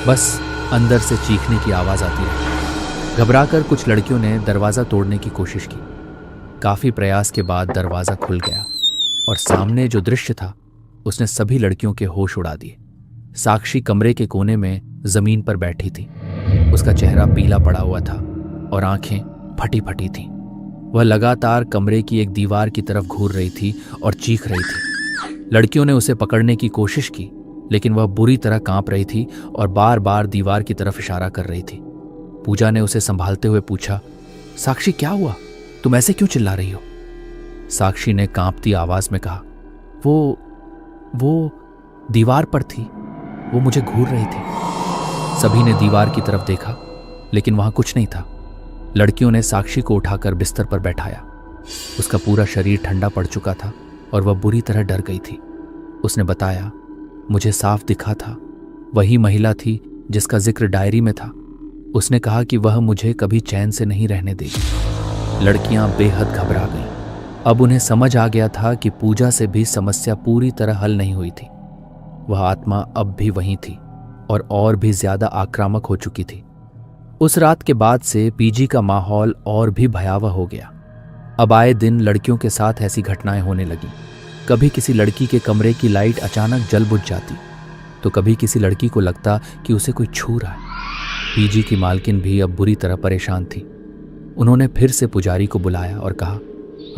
बस अंदर से चीखने की आवाज आती रही। घबराकर कुछ लड़कियों ने दरवाजा तोड़ने की कोशिश की। काफी प्रयास के बाद दरवाजा खुल गया और सामने जो दृश्य था उसने सभी लड़कियों के होश उड़ा दिए। साक्षी कमरे के कोने में जमीन पर बैठी थी। उसका चेहरा पीला पड़ा हुआ था और आंखें फटी फटी थीं। वह लगातार कमरे की एक दीवार की तरफ घूर रही थी और चीख रही थी। लड़कियों ने उसे पकड़ने की कोशिश की, लेकिन वह बुरी तरह कांप रही थी और बार बार दीवार की तरफ इशारा कर रही थी। पूजा ने उसे संभालते हुए पूछा, साक्षी क्या हुआ? तुम ऐसे क्यों चिल्ला रही हो? साक्षी ने कांपती आवाज में कहा, वो दीवार पर थी, वो मुझे घूर रही थी। सभी ने दीवार की तरफ देखा, लेकिन वहां कुछ नहीं था। लड़कियों ने साक्षी को उठाकर बिस्तर पर बैठाया। उसका पूरा शरीर ठंडा पड़ चुका था और वह बुरी तरह डर गई थी। उसने बताया, मुझे साफ दिखा था, वही महिला थी जिसका जिक्र डायरी में था। उसने कहा कि वह मुझे कभी चैन से नहीं रहने देगी। लड़कियां बेहद घबरा गईं। अब उन्हें समझ आ गया था कि पूजा से भी समस्या पूरी तरह हल नहीं हुई थी। वह आत्मा अब भी वहीं थी और भी ज्यादा आक्रामक हो चुकी थी। उस रात के बाद से पीजी का माहौल और भी भयावह हो गया। अब आए दिन लड़कियों के साथ ऐसी घटनाएं होने लगीं। कभी किसी लड़की के कमरे की लाइट अचानक जल बुझ जाती, तो कभी किसी लड़की को लगता कि उसे कोई छू रहा है। पीजी की मालकिन भी अब बुरी तरह परेशान थी। उन्होंने फिर से पुजारी को बुलाया और कहा,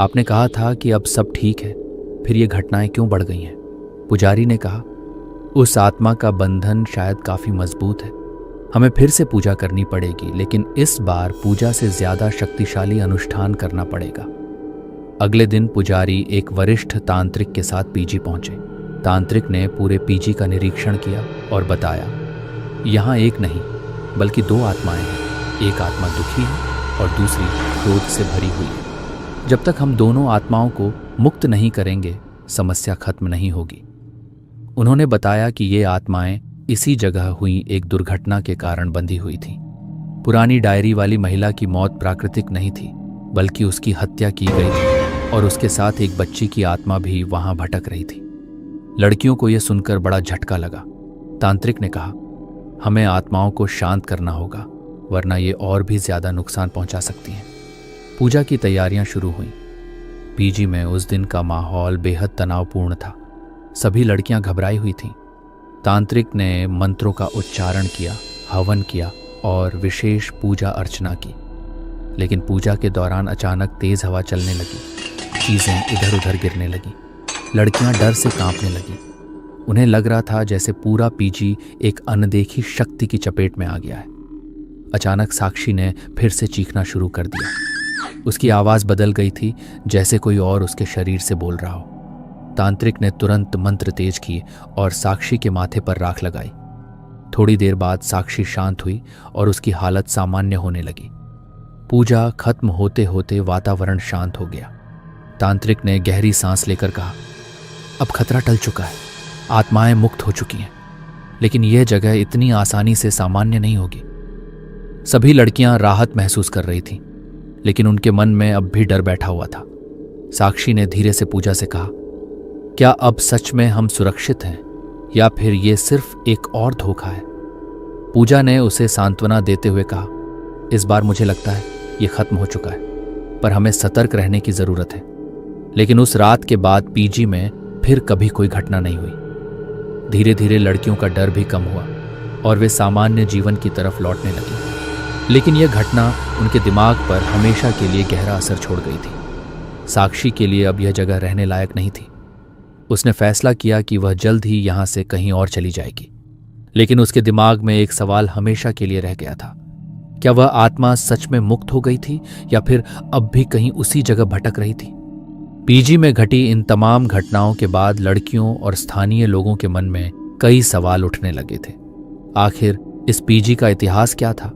आपने कहा था कि अब सब ठीक है, फिर ये घटनाएं क्यों बढ़ गई हैं? पुजारी ने कहा, उस आत्मा का बंधन शायद काफी मजबूत है। हमें फिर से पूजा करनी पड़ेगी, लेकिन इस बार पूजा से ज्यादा शक्तिशाली अनुष्ठान करना पड़ेगा। अगले दिन पुजारी एक वरिष्ठ तांत्रिक के साथ पीजी पहुंचे। तांत्रिक ने पूरे पीजी का निरीक्षण किया और बताया, यहाँ एक नहीं बल्कि दो आत्माएं हैं। एक आत्मा दुखी है और दूसरी क्रोध से भरी हुई है। जब तक हम दोनों आत्माओं को मुक्त नहीं करेंगे, समस्या खत्म नहीं होगी। उन्होंने बताया कि ये आत्माएं इसी जगह हुई एक दुर्घटना के कारण बंधी हुई थीं। पुरानी डायरी वाली महिला की मौत प्राकृतिक नहीं थी, बल्कि उसकी हत्या की गई थी और उसके साथ एक बच्ची की आत्मा भी वहां भटक रही थी। लड़कियों को यह सुनकर बड़ा झटका लगा। तांत्रिक ने कहा, हमें आत्माओं को शांत करना होगा, वरना ये और भी ज्यादा नुकसान पहुंचा सकती हैं। पूजा की तैयारियां शुरू हुईं। पीजी में उस दिन का माहौल बेहद तनावपूर्ण था। सभी लड़कियां घबराई हुई थीं। तांत्रिक ने मंत्रों का उच्चारण किया, हवन किया और विशेष पूजा अर्चना की। लेकिन पूजा के दौरान अचानक तेज हवा चलने लगी, चीजें इधर उधर गिरने लगी। लड़कियां डर से कांपने लगीं। उन्हें लग रहा था जैसे पूरा पीजी एक अनदेखी शक्ति की चपेट में आ गया है। अचानक साक्षी ने फिर से चीखना शुरू कर दिया। उसकी आवाज बदल गई थी, जैसे कोई और उसके शरीर से बोल रहा हो। तांत्रिक ने तुरंत मंत्र तेज किए और साक्षी के माथे पर राख लगाई। थोड़ी देर बाद साक्षी शांत हुई और उसकी हालत सामान्य होने लगी। पूजा खत्म होते होते वातावरण शांत हो गया। तांत्रिक ने गहरी सांस लेकर कहा, अब खतरा टल चुका है, आत्माएं मुक्त हो चुकी हैं, लेकिन यह जगह इतनी आसानी से सामान्य नहीं होगी। सभी लड़कियां राहत महसूस कर रही थीं, लेकिन उनके मन में अब भी डर बैठा हुआ था। साक्षी ने धीरे से पूजा से कहा, क्या अब सच में हम सुरक्षित हैं या फिर ये सिर्फ एक और धोखा है? पूजा ने उसे सांत्वना देते हुए कहा, इस बार मुझे लगता है ये खत्म हो चुका है, पर हमें सतर्क रहने की जरूरत है। लेकिन उस रात के बाद पीजी में फिर कभी कोई घटना नहीं हुई। धीरे धीरे लड़कियों का डर भी कम हुआ और वे सामान्य जीवन की तरफ लौटने लगी। लेकिन यह घटना उनके दिमाग पर हमेशा के लिए गहरा असर छोड़ गई थी। साक्षी के लिए अब यह जगह रहने लायक नहीं थी। उसने फैसला किया कि वह जल्द ही यहां से कहीं और चली जाएगी। लेकिन उसके दिमाग में एक सवाल हमेशा के लिए रह गया था, क्या वह आत्मा सच में मुक्त हो गई थी या फिर अब भी कहीं उसी जगह भटक रही थी? पीजी में घटी इन तमाम घटनाओं के बाद लड़कियों और स्थानीय लोगों के मन में कई सवाल उठने लगे थे। आखिर इस पीजी का इतिहास क्या था?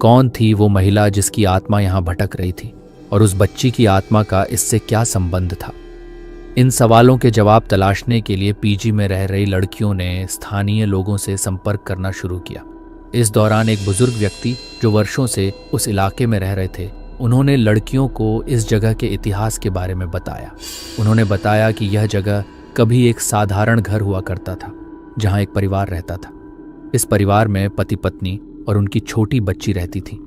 कौन थी वो महिला जिसकी आत्मा यहां भटक रही थी और उस बच्ची की आत्मा का इससे क्या संबंध था? इन सवालों के जवाब तलाशने के लिए पीजी में रह रही लड़कियों ने स्थानीय लोगों से संपर्क करना शुरू किया। इस दौरान एक बुजुर्ग व्यक्ति जो वर्षों से उस इलाके में रह रहे थे, उन्होंने लड़कियों को इस जगह के इतिहास के बारे में बताया। उन्होंने बताया कि यह जगह कभी एक साधारण घर हुआ करता था जहां एक परिवार रहता था। इस परिवार में पति पत्नी और उनकी छोटी बच्ची रहती थी।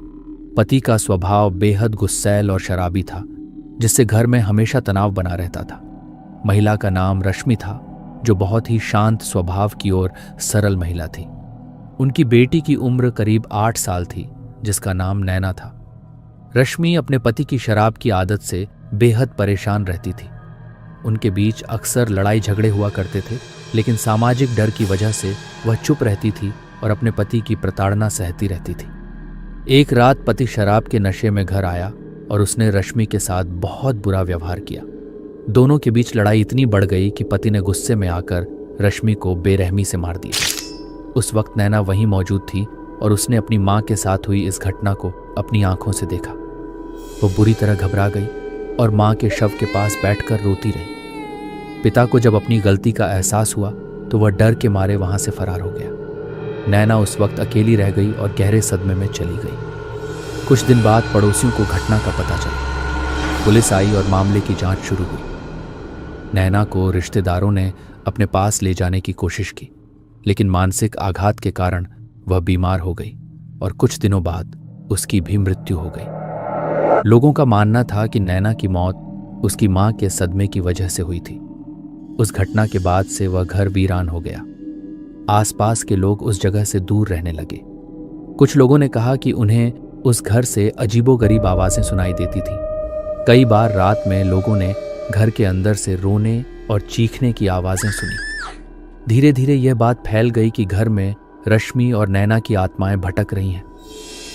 पति का स्वभाव बेहद गुस्सैल और शराबी था, जिससे घर में हमेशा तनाव बना रहता था। महिला का नाम रश्मि था, जो बहुत ही शांत स्वभाव की और सरल महिला थी। उनकी बेटी की उम्र करीब 8 साल थी, जिसका नाम नैना था। रश्मि अपने पति की शराब की आदत से बेहद परेशान रहती थी। उनके बीच अक्सर लड़ाई झगड़े हुआ करते थे, लेकिन सामाजिक डर की वजह से वह चुप रहती थी और अपने पति की प्रताड़ना सहती रहती थी। एक रात पति शराब के नशे में घर आया और उसने रश्मि के साथ बहुत बुरा व्यवहार किया। दोनों के बीच लड़ाई इतनी बढ़ गई कि पति ने गुस्से में आकर रश्मि को बेरहमी से मार दिया। उस वक्त नैना वहीं मौजूद थी और उसने अपनी माँ के साथ हुई इस घटना को अपनी आंखों से देखा। वो बुरी तरह घबरा गई और माँ के शव के पास बैठकर रोती रही। पिता को जब अपनी गलती का एहसास हुआ तो वह डर के मारे वहां से फरार हो गया। नैना उस वक्त अकेली रह गई और गहरे सदमे में चली गई। कुछ दिन बाद पड़ोसियों को घटना का पता चला। पुलिस आई और मामले की जांच शुरू हुई। नैना को रिश्तेदारों ने अपने पास ले जाने की कोशिश की, लेकिन मानसिक आघात के कारण वह बीमार हो गई और कुछ दिनों बाद उसकी भी मृत्यु हो गई। लोगों का मानना था कि नैना की मौत उसकी मां के सदमे की वजह से हुई थी। उस घटना के बाद से वह घर वीरान हो गया। आसपास के लोग उस जगह से दूर रहने लगे। कुछ लोगों ने कहा कि उन्हें उस घर से अजीबोगरीब आवाजें सुनाई देती थी। कई बार रात में लोगों ने घर के अंदर से रोने और चीखने की आवाजें सुनी। धीरे धीरे यह बात फैल गई कि घर में रश्मि और नैना की आत्माएं भटक रही हैं।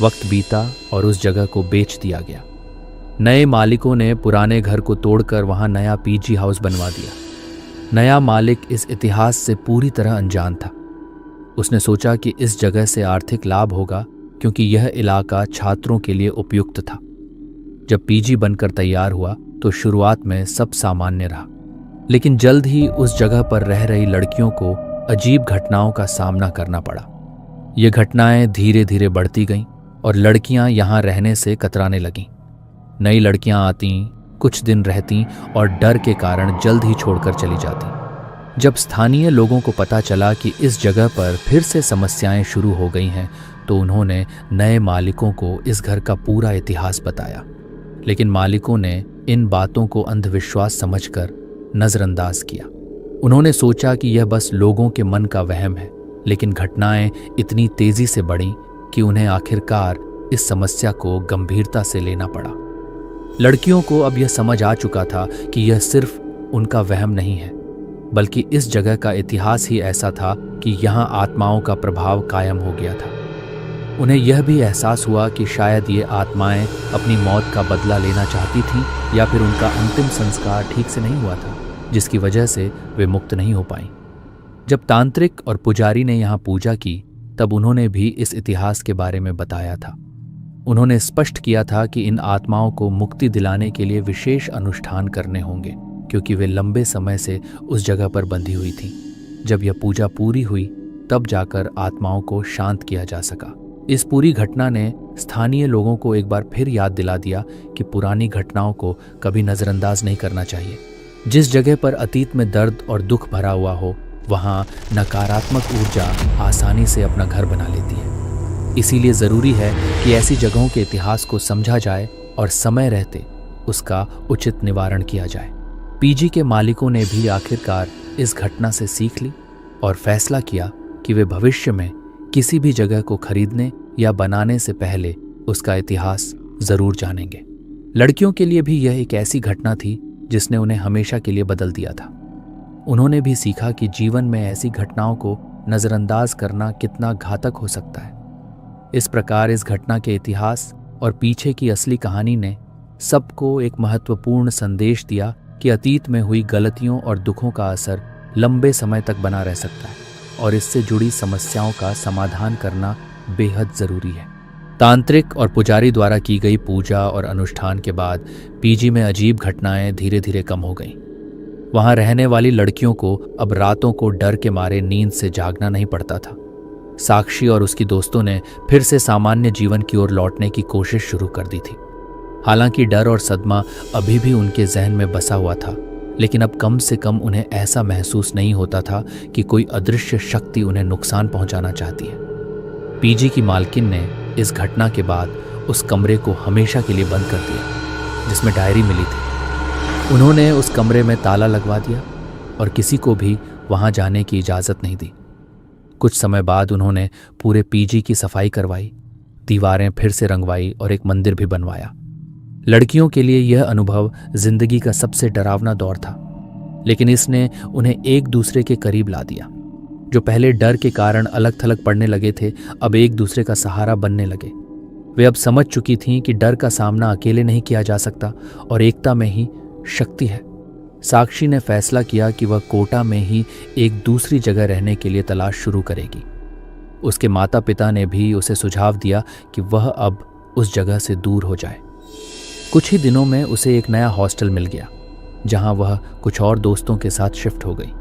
वक्त बीता और उस जगह को बेच दिया गया। नए मालिकों ने पुराने घर को तोड़कर वहां नया पीजी हाउस बनवा दिया। नया मालिक इस इतिहास से पूरी तरह अनजान था। उसने सोचा कि इस जगह से आर्थिक लाभ होगा, क्योंकि यह इलाका छात्रों के लिए उपयुक्त था। जब पीजी बनकर तैयार हुआ तो शुरुआत में सब सामान्य रहा, लेकिन जल्द ही उस जगह पर रह रही लड़कियों को अजीब घटनाओं का सामना करना पड़ा। ये घटनाएं धीरे धीरे बढ़ती गईं और लड़कियां यहां रहने से कतराने लगीं। नई लड़कियां आती, कुछ दिन रहती और डर के कारण जल्द ही छोड़कर चली जाती। जब स्थानीय लोगों को पता चला कि इस जगह पर फिर से समस्याएं शुरू हो गई हैं, तो उन्होंने नए मालिकों को इस घर का पूरा इतिहास बताया। लेकिन मालिकों ने इन बातों को अंधविश्वास समझकर नजरअंदाज किया। उन्होंने सोचा कि यह बस लोगों के मन का वहम है, लेकिन घटनाएं इतनी तेजी से बढ़ीं कि उन्हें आखिरकार इस समस्या को गंभीरता से लेना पड़ा। लड़कियों को अब यह समझ आ चुका था कि यह सिर्फ उनका वहम नहीं है, बल्कि इस जगह का इतिहास ही ऐसा था कि यहाँ आत्माओं का प्रभाव कायम हो गया था। उन्हें यह भी एहसास हुआ कि शायद ये आत्माएं अपनी मौत का बदला लेना चाहती थीं, या फिर उनका अंतिम संस्कार ठीक से नहीं हुआ था, जिसकी वजह से वे मुक्त नहीं हो पाईं। जब तांत्रिक और पुजारी ने यहाँ पूजा की, तब उन्होंने भी इस इतिहास के बारे में बताया था। उन्होंने स्पष्ट किया था कि इन आत्माओं को मुक्ति दिलाने के लिए विशेष अनुष्ठान करने होंगे, क्योंकि वे लंबे समय से उस जगह पर बंधी हुई थीं। जब यह पूजा पूरी हुई, तब जाकर आत्माओं को शांत किया जा सका। इस पूरी घटना ने स्थानीय लोगों को एक बार फिर याद दिला दिया कि पुरानी घटनाओं को कभी नजरअंदाज नहीं करना चाहिए। जिस जगह पर अतीत में दर्द और दुख भरा हुआ हो, वहाँ नकारात्मक ऊर्जा आसानी से अपना घर बना लेती है। इसीलिए ज़रूरी है कि ऐसी जगहों के इतिहास को समझा जाए और समय रहते उसका उचित निवारण किया जाए। पीजी के मालिकों ने भी आखिरकार इस घटना से सीख ली और फैसला किया कि वे भविष्य में किसी भी जगह को खरीदने या बनाने से पहले उसका इतिहास जरूर जानेंगे। लड़कियों के लिए भी यह एक ऐसी घटना थी जिसने उन्हें हमेशा के लिए बदल दिया था। उन्होंने भी सीखा कि जीवन में ऐसी घटनाओं को नजरअंदाज करना कितना घातक हो सकता है। इस प्रकार इस घटना के इतिहास और पीछे की असली कहानी ने सबको एक महत्वपूर्ण संदेश दिया कि अतीत में हुई गलतियों और दुखों का असर लंबे समय तक बना रह सकता है और इससे जुड़ी समस्याओं का समाधान करना बेहद जरूरी है। तांत्रिक और पुजारी द्वारा की गई पूजा और अनुष्ठान के बाद पीजी में अजीब घटनाएं धीरे धीरे कम हो गईं। वहां रहने वाली लड़कियों को अब रातों को डर के मारे नींद से जागना नहीं पड़ता था। साक्षी और उसकी दोस्तों ने फिर से सामान्य जीवन की ओर लौटने की कोशिश शुरू कर दी थी। हालांकि डर और सदमा अभी भी उनके जहन में बसा हुआ था, लेकिन अब कम से कम उन्हें ऐसा महसूस नहीं होता था कि कोई अदृश्य शक्ति उन्हें नुकसान पहुंचाना चाहती है। पीजी की मालकिन ने इस घटना के बाद उस कमरे को हमेशा के लिए बंद कर दिया जिसमें डायरी मिली थी। उन्होंने उस कमरे में ताला लगवा दिया और किसी को भी वहां जाने की इजाज़त नहीं दी। कुछ समय बाद उन्होंने पूरे पीजी की सफाई करवाई, दीवारें फिर से रंगवाई और एक मंदिर भी बनवाया। लड़कियों के लिए यह अनुभव जिंदगी का सबसे डरावना दौर था, लेकिन इसने उन्हें एक दूसरे के करीब ला दिया। जो पहले डर के कारण अलग थलग पड़ने लगे थे, अब एक दूसरे का सहारा बनने लगे। वे अब समझ चुकी थीं कि डर का सामना अकेले नहीं किया जा सकता और एकता में ही शक्ति है। साक्षी ने फैसला किया कि वह कोटा में ही एक दूसरी जगह रहने के लिए तलाश शुरू करेगी। उसके माता पिता ने भी उसे सुझाव दिया कि वह अब उस जगह से दूर हो जाए। कुछ ही दिनों में उसे एक नया हॉस्टल मिल गया, जहां वह कुछ और दोस्तों के साथ शिफ्ट हो गई।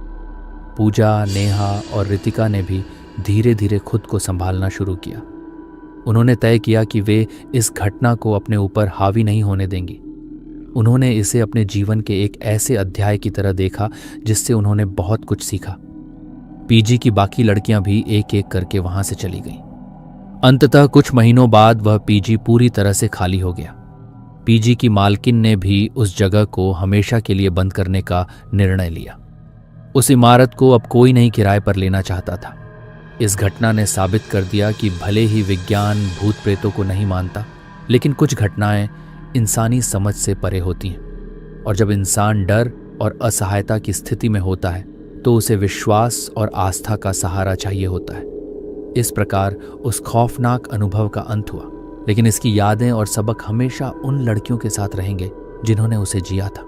पूजा, नेहा और रितिका ने भी धीरे धीरे खुद को संभालना शुरू किया। उन्होंने तय किया कि वे इस घटना को अपने ऊपर हावी नहीं होने देंगी। उन्होंने इसे अपने जीवन के एक ऐसे अध्याय की तरह देखा जिससे उन्होंने बहुत कुछ सीखा। पीजी की बाकी लड़कियां भी एक एक करके वहां से चली गईं। अंततः कुछ महीनों बाद वह पीजी पूरी तरह से खाली हो गया। पीजी की मालकिन ने भी उस जगह को हमेशा के लिए बंद करने का निर्णय लिया। उस इमारत को अब कोई नहीं किराए पर लेना चाहता था। इस घटना ने साबित कर दिया कि भले ही विज्ञान भूत प्रेतों को नहीं मानता, लेकिन कुछ घटनाएं इंसानी समझ से परे होती हैं। और जब इंसान डर और असहायता की स्थिति में होता है तो उसे विश्वास और आस्था का सहारा चाहिए होता है। इस प्रकार उस खौफनाक अनुभव का अंत हुआ, लेकिन इसकी यादें और सबक हमेशा उन लड़कियों के साथ रहेंगे जिन्होंने उसे जिया था।